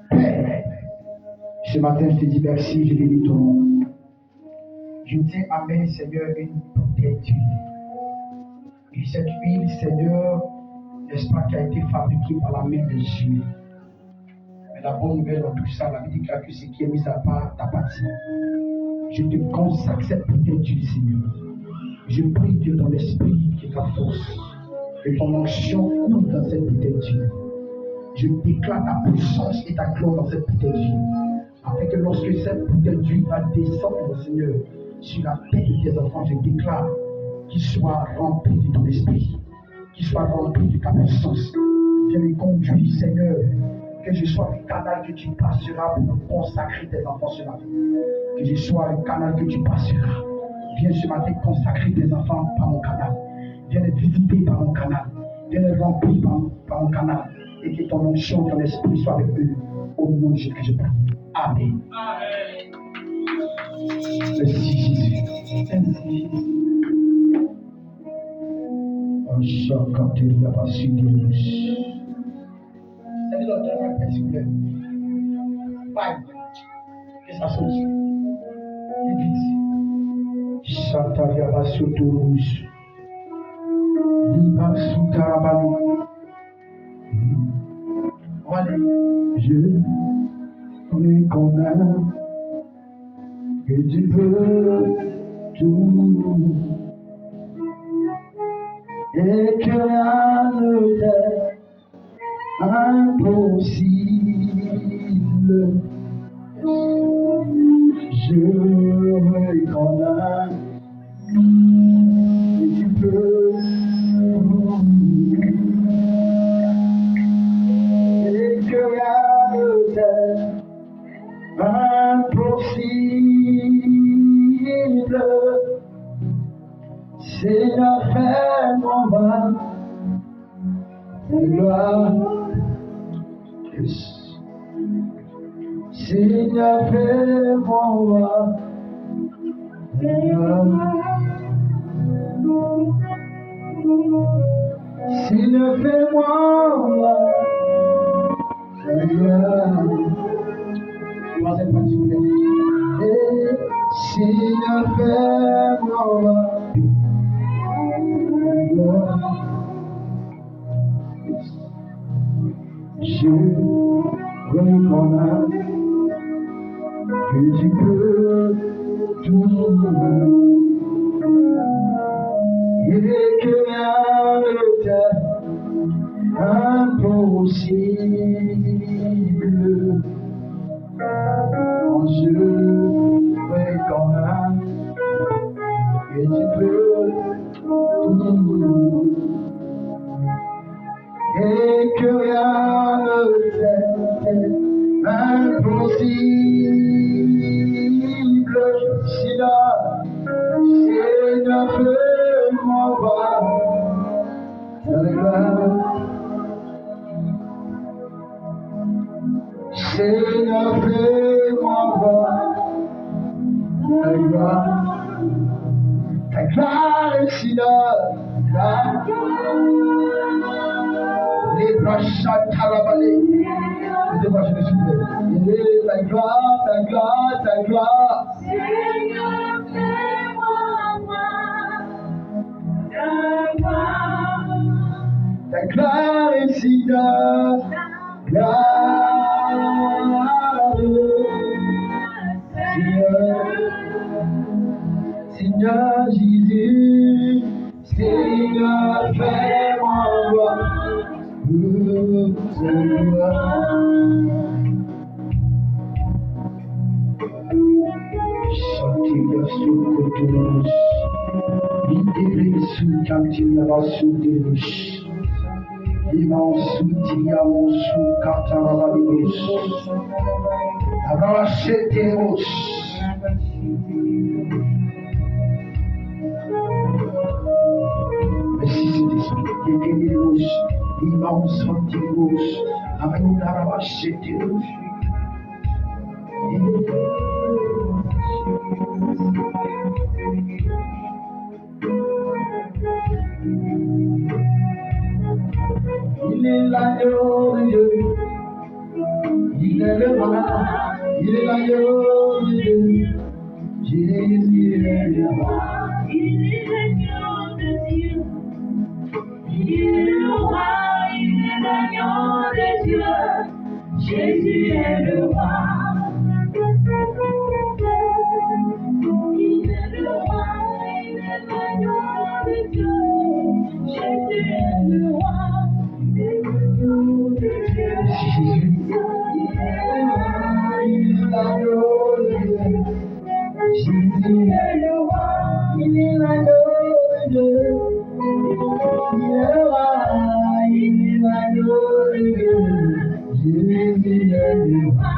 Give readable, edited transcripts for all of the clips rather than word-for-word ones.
Père, ce matin, je te dis merci, je bénis ton nom. Je tiens à main, Seigneur, une bouteille d'huile. Et cette huile, Seigneur, n'est-ce pas, qui a été fabriquée par la main de Dieu. Mais la bonne nouvelle dans tout ça, la Bible déclare que ce qui est mis à part t'appartient. Je te consacre cette bouteille d'huile, Seigneur. Je prie que ton esprit, que ta force, que ton onction coule dans cette bouteille d'huile. Je déclare ta puissance et ta gloire dans cette bouteille d'huile. Afin que lorsque cette bouteille d'huile va descendre, Seigneur, sur la tête de tes enfants, je déclare qu'ils soient remplis de ton esprit, qu'ils soient remplis de ta puissance. Viens me conduire, Seigneur, que je sois le canal que tu passeras pour consacrer tes enfants ce matin. Que je sois le canal que tu passeras. Viens ce matin consacrer tes enfants par mon canal. Viens les visiter par mon canal. Viens les remplir par mon canal. Et que ton onction, ton esprit soit avec eux. Au nom de Jésus que je prie. Amen. Amen. Merci Jésus. Merci. Salut, donne-moi s'il vous plaît. Bye. Que ça saute. Vite. Sataria Basuturus. Liba Sutarabani. Allez. Je reconnais que tu peux tout. Et que rien ne t'est impossible. Je reconnais que tu peux et que rien ne t'est impossible. Seigneur, fais-moi voir ta gloire. Seigneur, fais-moi voir ta gloire. Seigneur, fais-moi voir ta gloire. Troisième point, s'il vous plaît. Et Seigneur, fais-moi voir. Je reconnais que tu peux tout et que rien ne t'est impossible. Je reconnais que tu peux tout et que rien ne t'est impossible. Seigneur, fais-moi voir ta gloire. Seigneur, fais-moi voir ta gloire. Ta gloire, Seigneur, ta gloire. Les bras chatalaballés. Devant je me souviens. Ta gloire, ta gloire, ta gloire. Seigneur, fais-moi voir ta gloire. Ta gloire, Seigneur, gloire. Seigneur, Seigneur Jésus, Seigneur, fais-moi voir. Santilia Sukotos, Idere Sukantilia Basudeus, Iman Sutilia Mosu Katarabalius, Araseteros. Merci Saint-Esprit, Yekeneros, Iman Santilos, Amanarabaseteros. Il est l'agneau de Dieu, il est l'agneau de Dieu. Jésus est le roi. Il est l'agneau de Dieu. Il est le roi, il est l'agneau de Dieu. Jésus est le roi. Il est le roi, il est l'agneau de Dieu. Jésus est le roi. Il est l'agneau de Dieu. Jésus est le roi, il est l'agneau de Dieu. Jésus est le roi, il est l'agneau de Dieu. Il est le roi, il est l'agneau de Dieu. Jésus est le roi.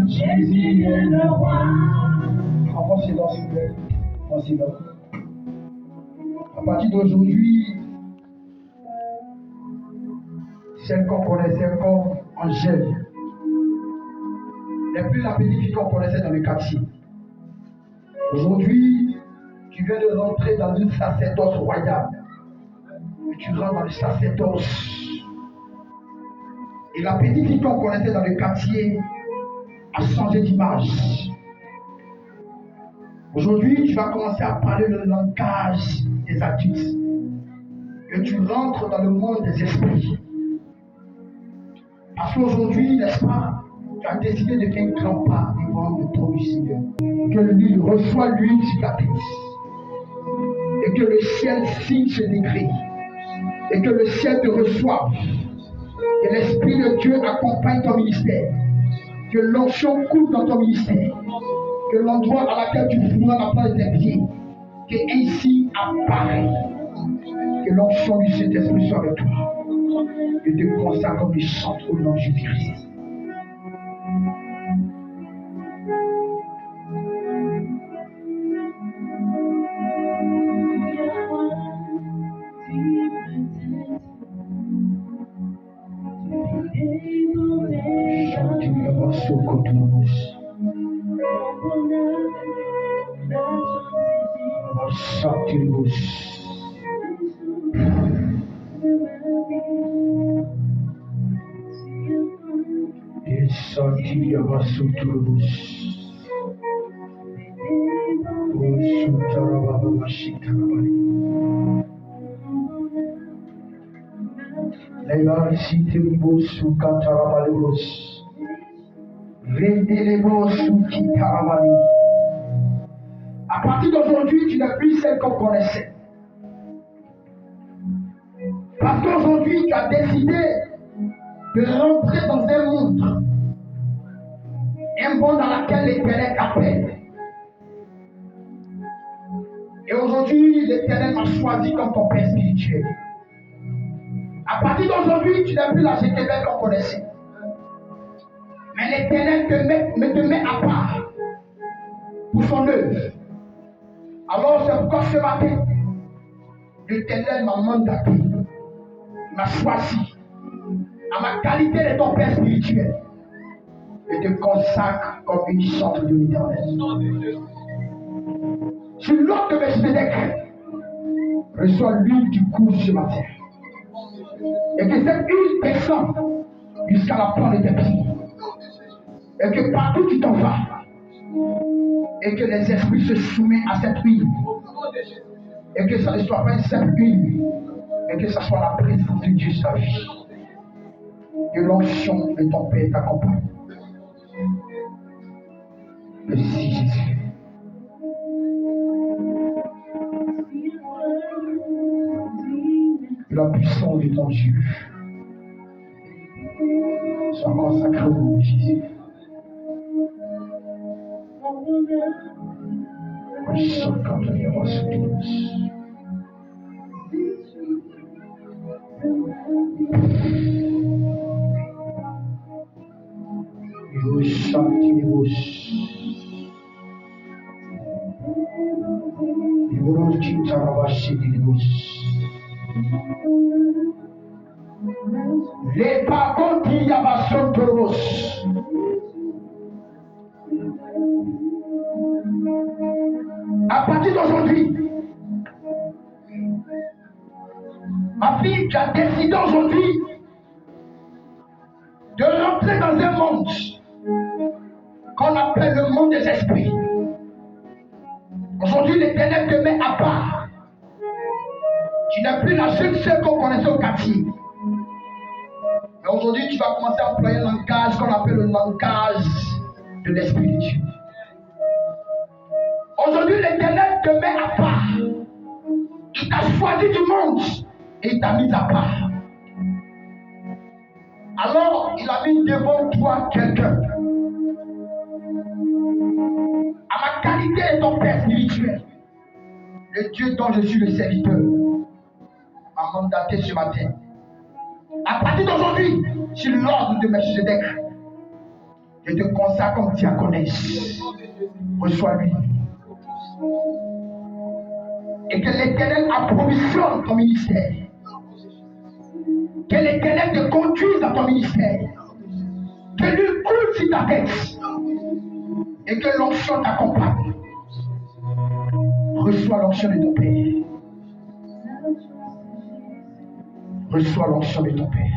Jésus est le roi. Prends silence, s'il vous plaît. Prends silence. À partir d'aujourd'hui, celle qu'on connaissait comme Angèle n'est plus la petite fille qu'on connaissait dans le quartier. Aujourd'hui, tu viens de rentrer dans une sacerdoce royale. Et tu rentres dans le sacerdoce. Et la petite fille qu'on connaissait dans le quartier a changé d'image. Aujourd'hui, tu vas commencer à parler le langage des adultes. Et tu rentres dans le monde des esprits. Parce qu'aujourd'hui, n'est-ce pas, tu as décidé de faire un grand pas devant le trône du Seigneur. Que lui reçoit l'huile sur ta tête. Et que le ciel signe ce décret. Et que le ciel te reçoive. Que l'Esprit de Dieu accompagne ton ministère. Que l'onction coule dans ton ministère. Que l'endroit à laquelle tu fouleras la place de tes pieds, que ainsi apparaît. Que l'onction du Saint-Esprit soit avec toi. Et te consacre comme il chante au nom de Jésus-Christ. À partir d'aujourd'hui, tu n'es plus celle qu'on connaissait. Parce qu'aujourd'hui, tu as décidé de rentrer dans un monde, un monde dans lequel l'Éternel t'appelle. Et aujourd'hui, l'Éternel m'a choisi comme ton père spirituel. À partir d'aujourd'hui, tu n'es plus la Jézabel qu'on connaissait. Mais l'Éternel te met à part pour son œuvre. Alors c'est pourquoi ce matin, l'Éternel m'a mandaté, il m'a choisi à ma qualité de ton père spirituel et te consacre comme une sorte de l'Éternel. Sur l'ordre de Melchizedek, reçois l'huile du cou ce matin. Et que cette huile descende jusqu'à la pointe de tes pieds. Et que partout tu t'en vas. Et que les esprits se soumettent à cette huile. Et que ça ne soit pas une simple huile. Mais que ça soit la présence de Dieu sur ta vie. Que l'onction de ton Père t'accompagne. Merci Jésus. Que la puissance de ton Dieu soit consacrée au nom de Jésus. Les parents qui y a son toros. À partir d'aujourd'hui, Ma fille, tu as décidé aujourd'hui de rentrer dans un monde qu'on appelle le monde des esprits. Aujourd'hui, l'Éternel te met à part. Tu n'es plus la seule sœur qu'on connaissait au quartier. Mais aujourd'hui, tu vas commencer à employer un langage qu'on appelle le langage de l'Esprit de Dieu. Aujourd'hui, l'Éternel te met à part. Il t'a choisi du monde et il t'a mis à part. Alors, il a mis devant toi quelqu'un. À ma qualité de ton Père spirituel, le Dieu dont je suis le serviteur m'a mandaté ce matin. À partir d'aujourd'hui, sur l'ordre de Melchizedek, je te consacre comme diaconesse. Reçois-lui. Et que l'Éternel approvisionne ton ministère. Que l'Éternel te conduise dans ton ministère. Que lui coule sur ta tête. Et que l'onction t'accompagne. Reçois l'onction de ton Père. Reçois l'onction de ton Père.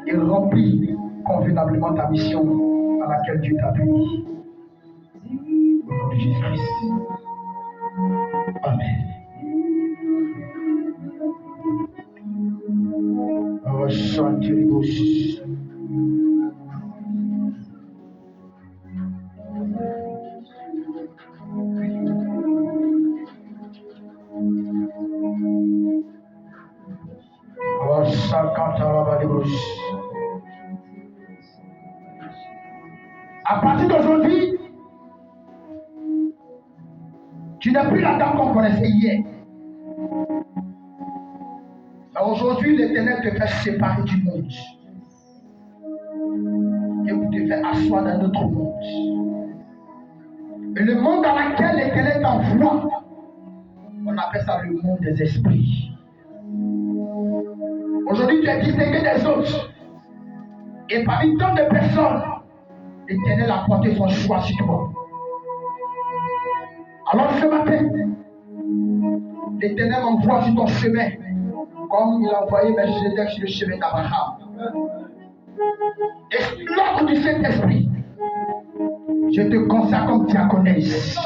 Et remplis convenablement ta mission à laquelle Dieu t'a appuyé. Au nom de Jésus-Christ. Amen. Ressentez les bouches. À partir d'aujourd'hui, tu n'es plus la dame qu'on connaissait hier. Mais aujourd'hui, l'Éternel te fait séparer du monde. Et vous te fait asseoir dans notre monde. Et le monde dans lequel l'Éternel t'envoie, on appelle ça le monde des esprits. Aujourd'hui, tu es distingué des autres. Et parmi tant de personnes, l'Éternel a porté son choix sur toi. Alors ce matin, l'Éternel m'envoie sur ton chemin, comme il a envoyé Melchizedek sur le chemin d'Abraham. Et l'ordre du Saint-Esprit, je te consacre comme diaconesse.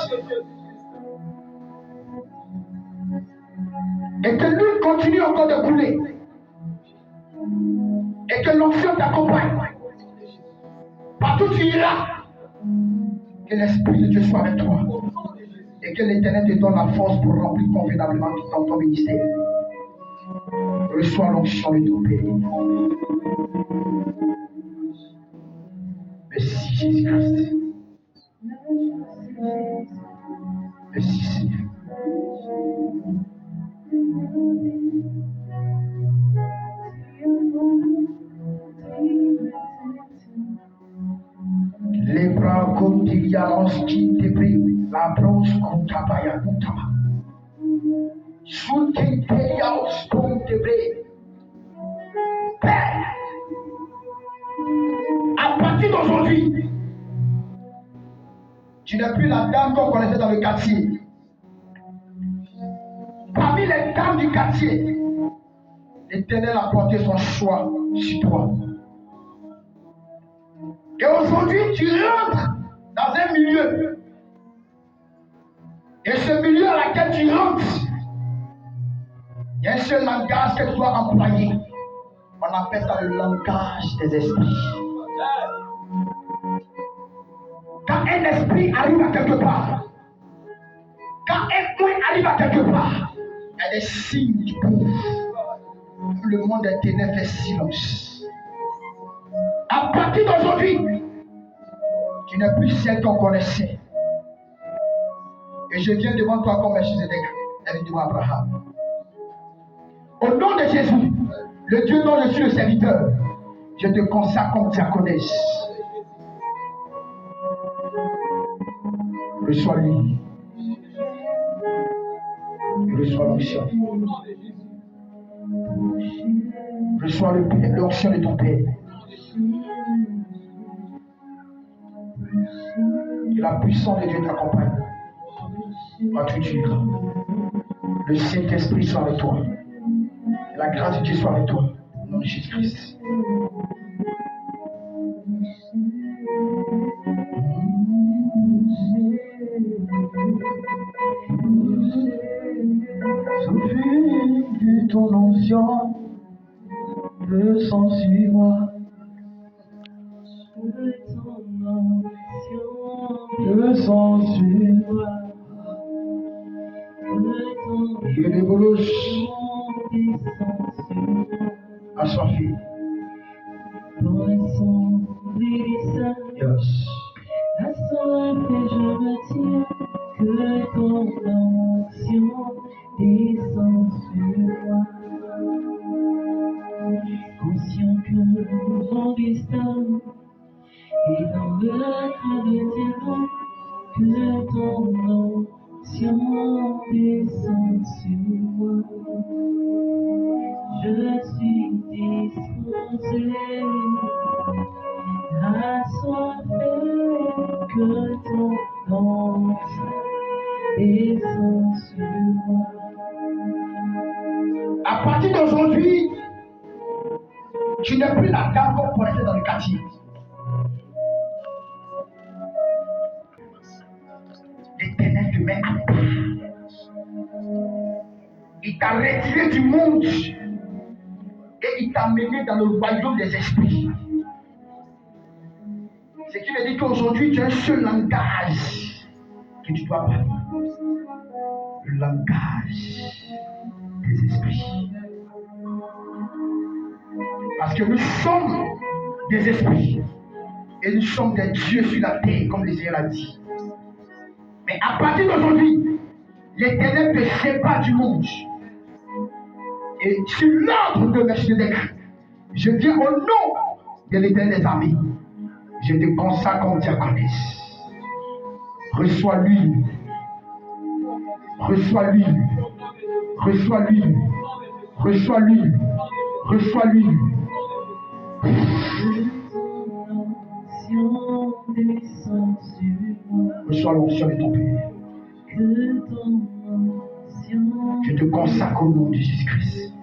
Et que lui continue encore de couler. Et que l'onction t'accompagne. Partout où tu iras, que l'Esprit de Dieu soit avec toi. Et que l'Éternel te donne la force pour remplir convenablement ton ministère. Reçois l'onction de ton Père. Merci Jésus-Christ. Merci Seigneur. Les bras comme des yaros qui débris, la bronze comme tabaya koutama. Sous tes yaros comme débris. Père, à partir d'aujourd'hui, tu n'es plus la dame qu'on connaissait dans le quartier. Parmi les dames du quartier, l'Éternel a porté son choix sur toi. Et aujourd'hui, tu rentres dans un milieu. Et ce milieu à laquelle tu rentres, il y a un seul langage que tu dois employer. On appelle ça le langage des esprits. Quand un esprit arrive à quelque part, quand un point arrive à quelque part, il y a des signes qui prouvent. Le monde des ténèbres fait silence. À partir d'aujourd'hui, tu n'es plus celle qu'on connaissait. Et je viens devant toi comme Melchizedek, et devant Abraham. Au nom de Jésus, le Dieu dont je suis le serviteur, je te consacre comme diaconesse. Reçois-lui. Reçois l'onction. Reçois l'onction de ton Père. Que la puissance de Dieu t'accompagne. Partout tu iras. Le Saint-Esprit soit avec toi. La grâce de Dieu soit avec toi. Au nom de Jésus-Christ. Souffle ton onction, le sang sur moi. Le sang sur moi. Je débouche. Assoiffé. Yes. Assoiffé, je me tiens, que ton onction descend sur moi. Conscient que mon destin est dans le creux de tes mains, que ton onction descend sur moi. Je suis disposé, assoiffé, que ton onction descend sur moi. À partir d'aujourd'hui, tu n'es plus la dame qu'on connaissait dans le quartier. L'Éternel te met à part. Il t'a retiré du monde et il t'a mené dans le royaume des esprits. Ce qui veut dire qu'aujourd'hui, tu as un seul langage que tu dois parler. Le langage des esprits. Parce que nous sommes des esprits et nous sommes des dieux sur la terre, comme le Seigneur l'a dit. Mais à partir d'aujourd'hui, l'Éternel te sépare du monde. Et sur l'ordre de Melchizedek, je viens au nom de l'Éternel des armées. Je te consacre comme diaconesse. Reçois l'huile. Reçois l'huile. Reçois l'huile. Reçois l'huile. Reçois l'huile. Reçois l'onction de ton Père. Je te consacre au nom de Jésus-Christ.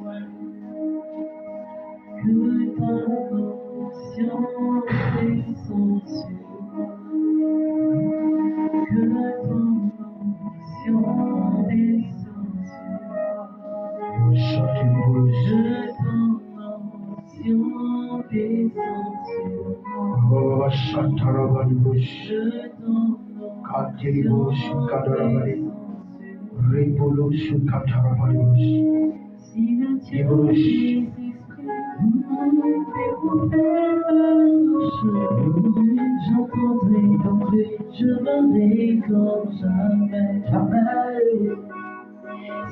J'entendrai ton bruit, je verrai comme jamais.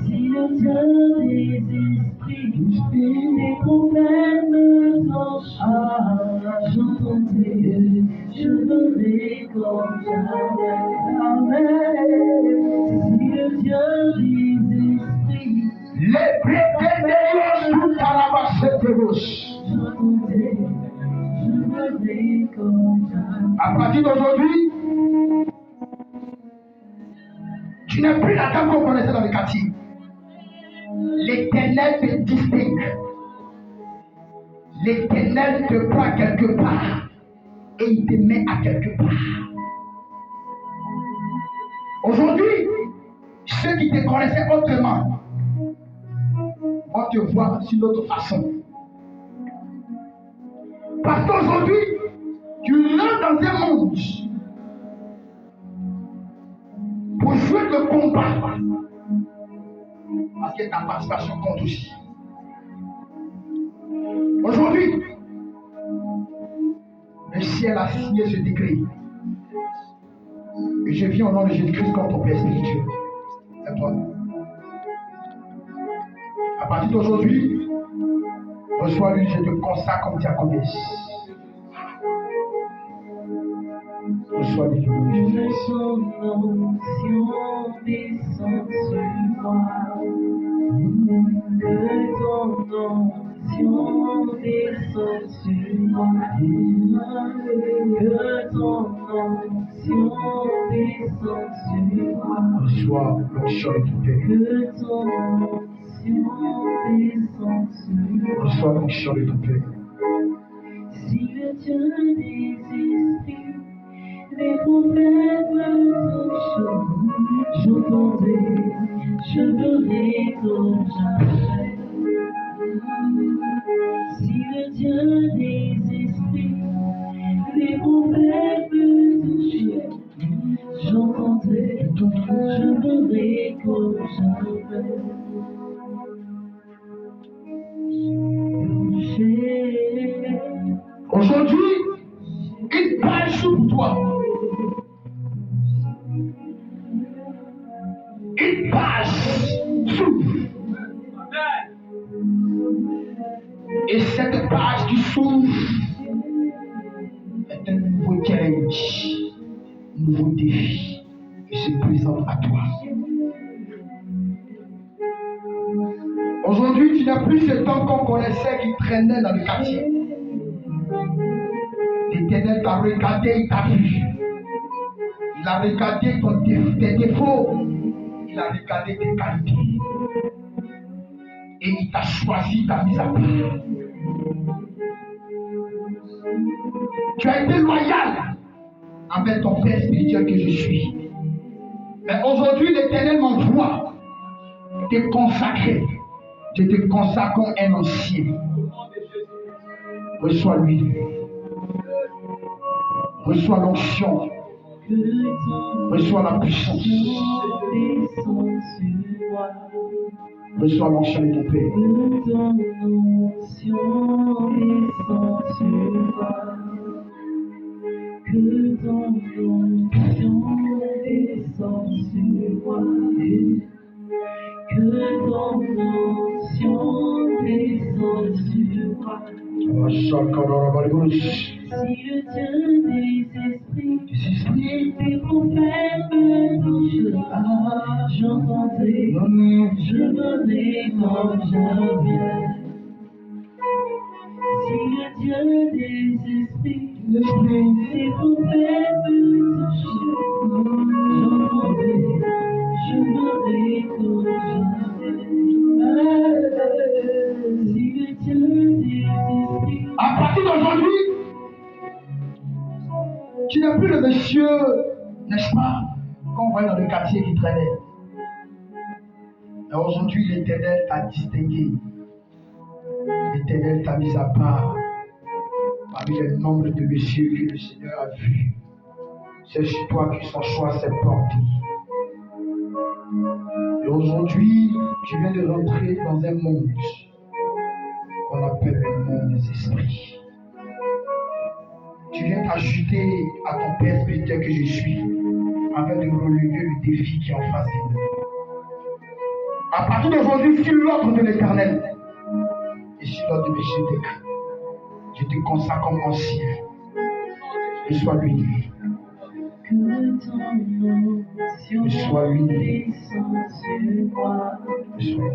Si le Dieu des esprits, des prophètes me touchent, j'entendrai, je verrai comme jamais. Si le Dieu des esprits, Les prétendants sous ta rabasse. À partir d'aujourd'hui, tu n'es plus la dame qu'on connaissait dans le quartier. L'Éternel te distingue. L'Éternel te prend quelque part et il te met à quelque part. Aujourd'hui, ceux qui te connaissaient autrement vont te voir d'une autre façon. Parce qu'aujourd'hui, tu rentres dans un monde pour jouer le combat. Parce que ta participation compte aussi. Aujourd'hui, le ciel a signé ce décret. Et je viens au nom de Jésus-Christ comme ton Père spirituel. C'est toi. À partir d'aujourd'hui, reçois-lui, je te consacre comme diaconesse. Reçois-lui, je te son onction descend sur moi. Que ton onction descend sur moi. Que ton onction descend Reçois l'onction de ton Père. Reçois l'onction de ton Père. Si le Dieu des esprits, les prophètes me touchent, j'entendrai, je verrai comme jamais. Si le Dieu des esprits, les prophètes me touchent, j'entendrai, je verrai comme jamais. Aujourd'hui, une page s'ouvre pour toi. Une page s'ouvre. Et cette page qui s'ouvre est un nouveau challenge, un nouveau défi qui se présente à toi. Aujourd'hui, tu n'as plus ce temps qu'on connaissait qui traînait dans le quartier. L'Éternel t'a regardé, il t'a vu. Il a regardé tes défauts. Il a regardé tes qualités. Et il t'a choisi, il t'a mis à part. Tu as été loyal avec ton Père spirituel que je suis. Mais aujourd'hui, l'Éternel m'envoie te consacrer. Je te consacre comme un ancien. Reçois l'huile. Reçois l'onction. Reçois la puissance. Reçois l'onction de ton Père. Que ton onction descende sur moi. Que ton onction descende sur moi. Si le Dieu des esprits, des prophètes me touchent, j'entendrai, je verrai comme jamais. Si le Dieu des esprits, des prophètes me touchent, j'entendrai, je verrai comme jamais. Si le Dieu des esprits, À partir d'aujourd'hui, tu n'es plus le monsieur, n'est-ce pas, qu'on voyait dans le quartier qui traînait. Et aujourd'hui, l'Éternel t'a distingué. L'Éternel t'a mis à part parmi le nombre de messieurs que le Seigneur a vus. C'est sur toi que son choix s'est porté. Et aujourd'hui, tu viens de rentrer dans un monde qu'on appelle le monde des esprits. Tu viens t'ajouter à ton Père spirituel que je suis, afin de relever le défi qui est en face de nous. À partir d'aujourd'hui, sur l'ordre de l'Éternel et sur l'ordre de mes chefs, je te consacre comme ancien. Et sois l'uni. Et sois l'uni. Et sois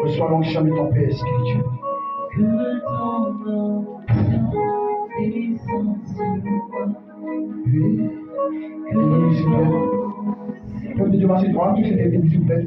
reçois l'onction de ton Père spirituel. Oui. S'il vous plaît. Peuple de Dieu, droit, tous ces défis, s'il vous plaît.